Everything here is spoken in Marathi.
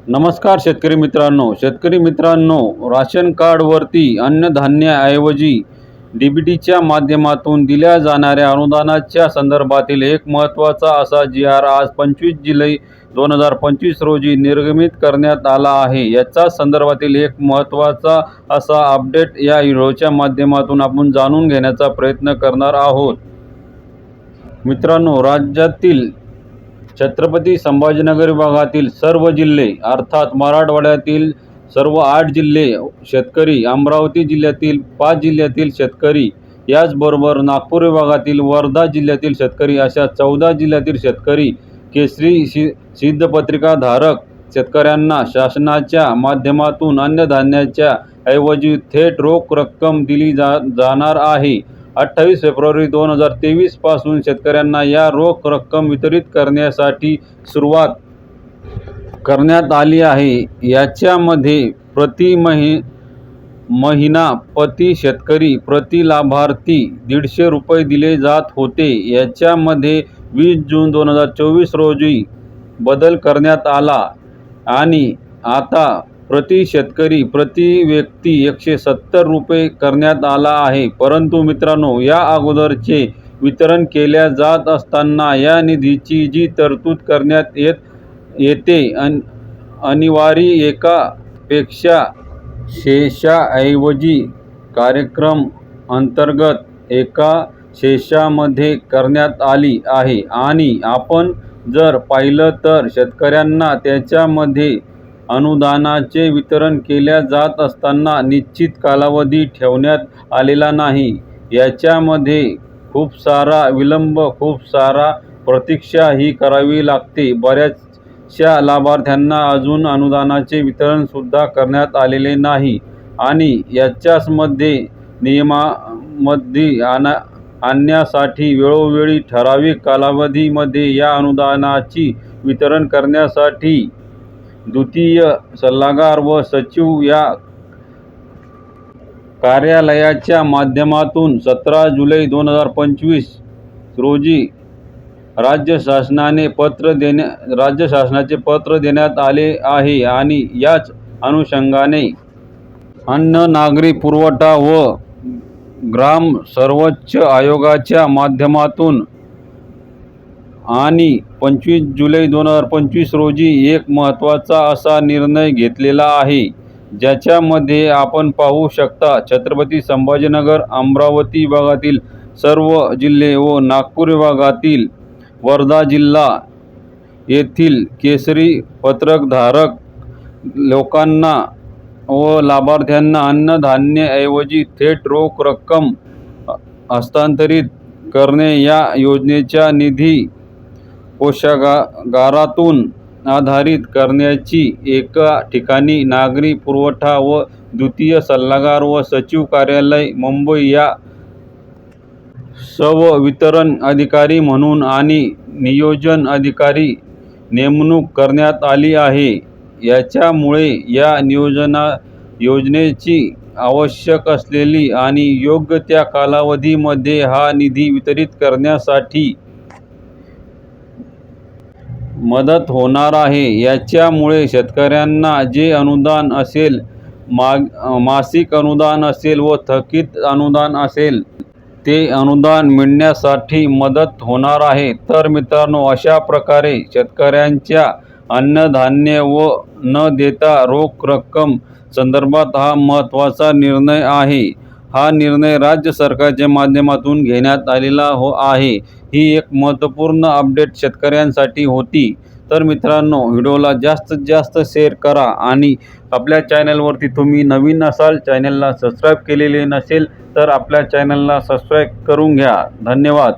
नमस्कार शेतकरी मित्रांनो, राशन कार्डवरती अन्नधान्याऐवजी डीबीटीच्या माध्यमातून दिल्या जाणाऱ्या अनुदानाच्या संदर्भातील एक महत्त्वाचा असा जी.आर. आज 25 जुलै 2025 रोजी निर्गमित करण्यात आला आहे. याचा संदर्भातील एक महत्त्वाचा असा अपडेट या व्हिडिओच्या माध्यमातून आपण जाणून घेण्याचा प्रयत्न करणार आहोत. मित्रांनो, राज्यातील छत्रपती संभाजीनगर विभागातील सर्व जिल्हे अर्थात मराठवाड्यातील सर्व 8 जिल्हे शेतकरी, अमरावती जिल्ह्यातील 5 जिल्ह्यातील शेतकरी, याचबरोबर नागपूर विभागातील वर्धा जिल्ह्यातील शेतकरी अशा 14 जिल्ह्यातील शेतकरी केसरी सिद्धपत्रिका धारक शेतकऱ्यांना शासनाच्या माध्यमातून अन्नधान्याच्या ऐवजी थेट रोख रक्कम दिली जाणार आहे. 28 फेब्रुवारी 2023 पासून शेतकऱ्यांना या रोख रक्कम वितरित करण्यासाठी सुरुवात करण्यात आली आहे. याच्यामध्ये प्रति महिना प्रति शेतकरी प्रति लाभार्थी 150 रुपये दिले जात होते. याच्यामध्ये 20 जून 2024 रोजी बदल करण्यात आला आणि आता प्रति शेतकरी प्रति व्यक्ती 170 रुपये करण्यात आला आहे. परंतु मित्रांनो, या अगोदरचे वितरण केल्या जात असताना या निधीची जी तरतूद करण्यात येते अनिवार्य एकापेक्षा शेषाऐवजी कार्यक्रम अंतर्गत एका शेषामध्ये करण्यात आली आहे. आणि आपण जर पाहिलं तर शेतकऱ्यांना त्याच्यामध्ये अनुदानाचे वितरण केल्या जात असताना निश्चित कालावधी ठेवण्यात आलेला नाही. याच्यामध्ये खूप सारा विलंब, खूप सारा प्रतीक्षा ही करावी लागते. बऱ्याचशा लाभार्थ्यांना अजून अनुदानाचे वितरण सुद्धा करण्यात आलेले नाही आणि याच्यामध्ये नियमामध्ये आणण्यासाठी वेळोवेळी ठराविक कालावधीमध्ये या अनुदानाची वितरण करण्यासाठी द्वितीय सल्लागार व सचिव या कार्यालयाच्या माध्यमातून 17 जुलै 2025 रोजी राज्य शासनाचे पत्र देण्यात आले आहे. आणि याच अनुषंगाने अन्न नागरी पुरवठा व ग्राम सर्वोच्च आयोगाच्या माध्यमातून आणि 25 जुलै 2025 रोजी एक महत्त्वाचा असा निर्णय घेतलेला आहे. ज्याच्यामध्ये आपण पाहू शकता, छत्रपती संभाजीनगर, अमरावती विभागातील सर्व जिल्हे व नागपूर विभागातील वर्धा जिल्हा येथील केसरी पत्रकधारक लोकांना व लाभार्थ्यांना अन्नधान्याऐवजी थेट रोख रक्कम हस्तांतरित करणे या योजनेच्या निधी कोषागारातून आधारित करण्याची एका ठिकाणी नागरी पुरवठा व द्वितीय सल्लागार व सचिव कार्यालय मुंबई या वितरण अधिकारी म्हणून आणि नियोजन अधिकारी नेमणूक करण्यात आली आहे. याच्यामुळे या योजनेची आवश्यक असलेली आणि योग्य त्या कालावधीमध्ये हा निधी वितरित करण्यासाठी मदत होणार आहे. याच्यामुळे शेतकऱ्यांना जे अनुदान असेल, मासिक अनुदान असेल व थकीत अनुदान असेल, ते अनुदान मिळण्यासाठी मदत होणार आहे. तर मित्रांनो, अशा प्रकारे शेतकऱ्यांच्या अन्नधान्य व न देता रोख रक्कम संदर्भात हा महत्त्वाचा निर्णय आहे. हा निर्णय राज्य सरकारच्या माध्यमातून घेण्यात आलेला आहे. ही एक महत्त्वपूर्ण अपडेट शेतकऱ्यांसाठी होती. तर मित्रांनो, व्हिडिओला जास्तीत जास्त शेअर करा आणि आपल्या चॅनलवरती तुम्ही नवीन असाल, चॅनलला सबस्क्राईब केलेले नसेल तर आपल्या चॅनलला सबस्क्राईब करून घ्या. धन्यवाद.